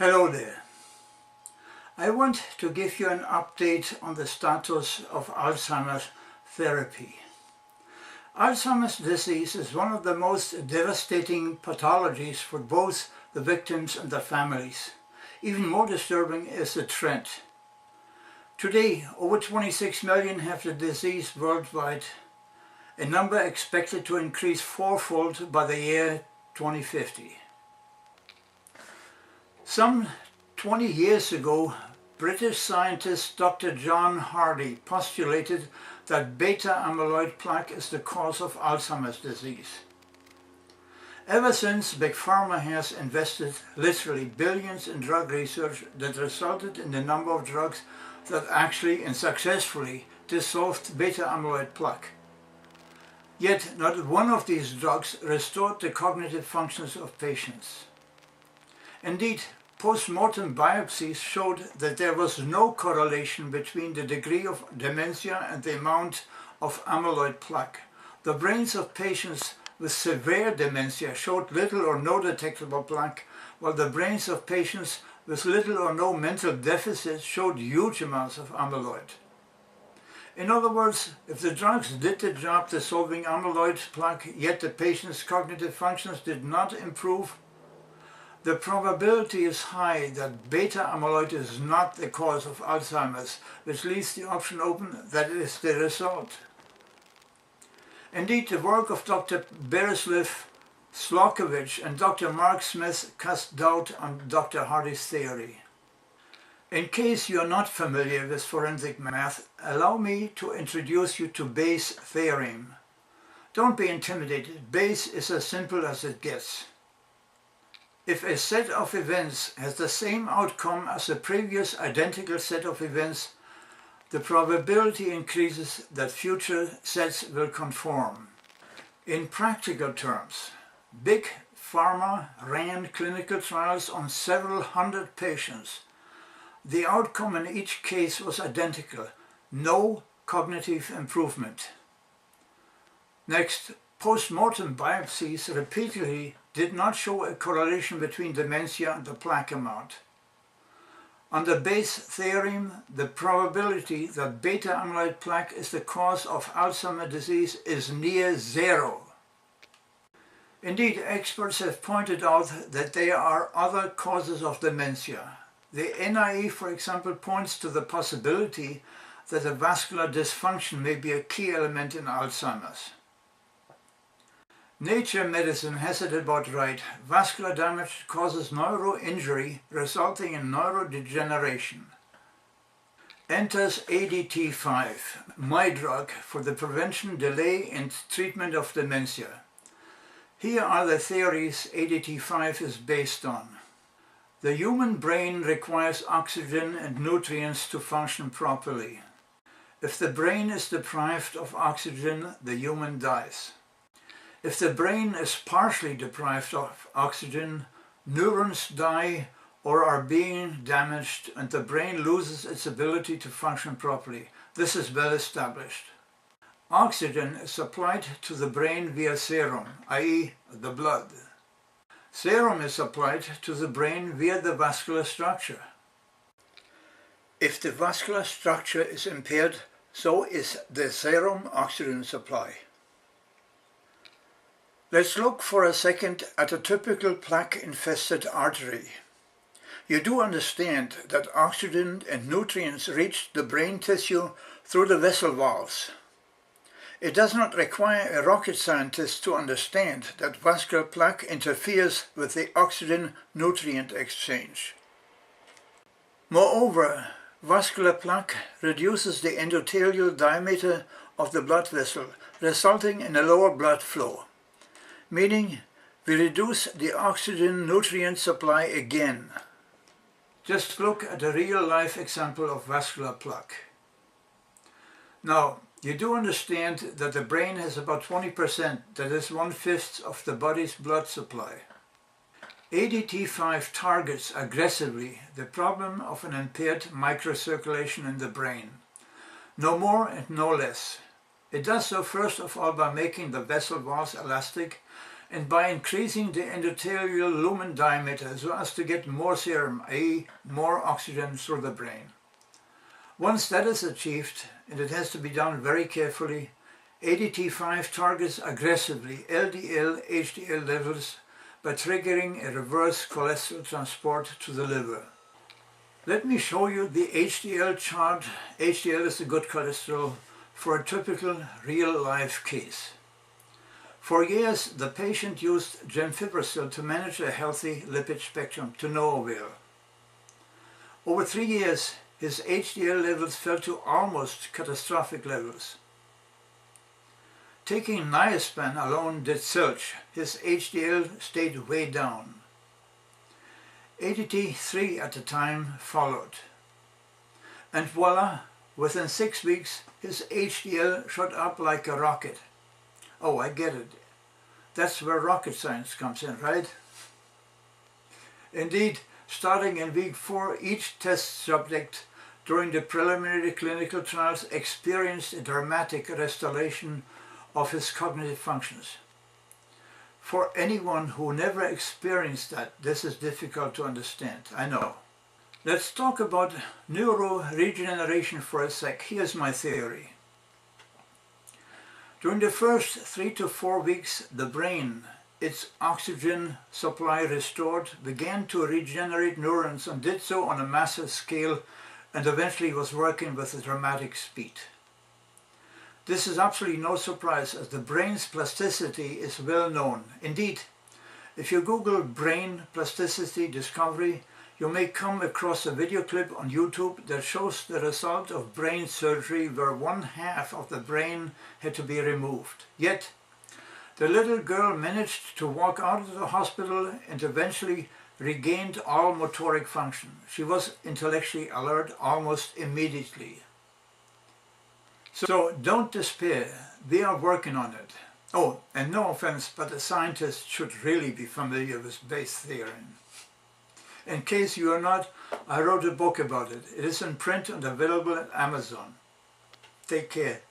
Hello there. I want to give you an update on the status of Alzheimer's therapy. Alzheimer's disease is one of the most devastating pathologies for both the victims and their families. Even more disturbing is the trend. Today, over 26 million have the disease worldwide, a number expected to increase fourfold by the year 2050. Some 20 years ago, British scientist Dr. John Hardy postulated that beta-amyloid plaque is the cause of Alzheimer's disease. Ever since, Big Pharma has invested literally billions in drug research that resulted in the number of drugs that actually and successfully dissolved beta-amyloid plaque. Yet not one of these drugs restored the cognitive functions of patients. Indeed, post-mortem biopsies showed that there was no correlation between the degree of dementia and the amount of amyloid plaque. The brains of patients with severe dementia showed little or no detectable plaque, while the brains of patients with little or no mental deficits showed huge amounts of amyloid. In other words, if the drugs did the job dissolving amyloid plaque, yet the patient's cognitive functions did not improve, the probability is high that beta-amyloid is not the cause of Alzheimer's, which leaves the option open that it is the result. Indeed, the work of Dr. Berislav Slockovich and Dr. Mark Smith cast doubt on Dr. Hardy's theory. In case you are not familiar with forensic math, allow me to introduce you to Bayes' theorem. Don't be intimidated. Bayes is as simple as it gets. If a set of events has the same outcome as a previous identical set of events, the probability increases that future sets will conform. In practical terms, Big Pharma ran clinical trials on several hundred patients. The outcome in each case was identical: no cognitive improvement. Next, post-mortem biopsies repeatedly did not show a correlation between dementia and the plaque amount. Under Bayes' theorem, the probability that beta-amyloid plaque is the cause of Alzheimer's disease is near zero. Indeed, experts have pointed out that there are other causes of dementia. The NIE, for example, points to the possibility that a vascular dysfunction may be a key element in Alzheimer's. Nature medicine has it about right. Vascular damage causes neuroinjury, resulting in neurodegeneration. Enters ADT5, my drug for the prevention, delay, and treatment of dementia. Here are the theories ADT5 is based on. The human brain requires oxygen and nutrients to function properly. If the brain is deprived of oxygen, the human dies. If the brain is partially deprived of oxygen, neurons die or are being damaged and the brain loses its ability to function properly. This is well established. Oxygen is supplied to the brain via serum, i.e. the blood. Serum is supplied to the brain via the vascular structure. If the vascular structure is impaired, so is the serum oxygen supply. Let's look for a second at a typical plaque-infested artery. You do understand that oxygen and nutrients reach the brain tissue through the vessel walls. It does not require a rocket scientist to understand that vascular plaque interferes with the oxygen-nutrient exchange. Moreover, vascular plaque reduces the endothelial diameter of the blood vessel, resulting in a lower blood flow. Meaning, we reduce the oxygen nutrient supply again. Just look at a real-life example of vascular plaque. Now, you do understand that the brain has about 20%, that is 1/5 of the body's blood supply. ADT5 targets aggressively the problem of an impaired microcirculation in the brain. No more and no less. It does so first of all by making the vessel walls elastic and by increasing the endothelial lumen diameter so as to get more serum, i.e. more oxygen through the brain. Once that is achieved, and it has to be done very carefully, ADT5 targets aggressively LDL, HDL levels by triggering a reverse cholesterol transport to the liver. Let me show you the HDL chart. HDL is the good cholesterol for a typical real-life case. For years, the patient used gemfibrocil to manage a healthy lipid spectrum to no avail. Over 3 years, his HDL levels fell to almost catastrophic levels. Taking niaspan alone did zilch. His HDL stayed way down. ADT3 at the time followed. And voila, within 6 weeks, his HDL shot up like a rocket. Oh, I get it. That's where rocket science comes in, right? Indeed, starting in week 4, each test subject during the preliminary clinical trials experienced a dramatic restoration of his cognitive functions. For anyone who never experienced that, this is difficult to understand, I know. Let's talk about neuroregeneration for a sec. Here's my theory. During the first 3 to 4 weeks, the brain, its oxygen supply restored, began to regenerate neurons and did so on a massive scale and eventually was working with a dramatic speed. This is absolutely no surprise as the brain's plasticity is well known. Indeed, if you Google brain plasticity discovery, you may come across a video clip on YouTube that shows the result of brain surgery where 1/2 of the brain had to be removed. Yet, the little girl managed to walk out of the hospital and eventually regained all motoric function. She was intellectually alert almost immediately. So don't despair, we are working on it. Oh, and no offense, but a scientist should really be familiar with Bayes' theorem. In case you are not, I wrote a book about it. It is in print and available at Amazon. Take care.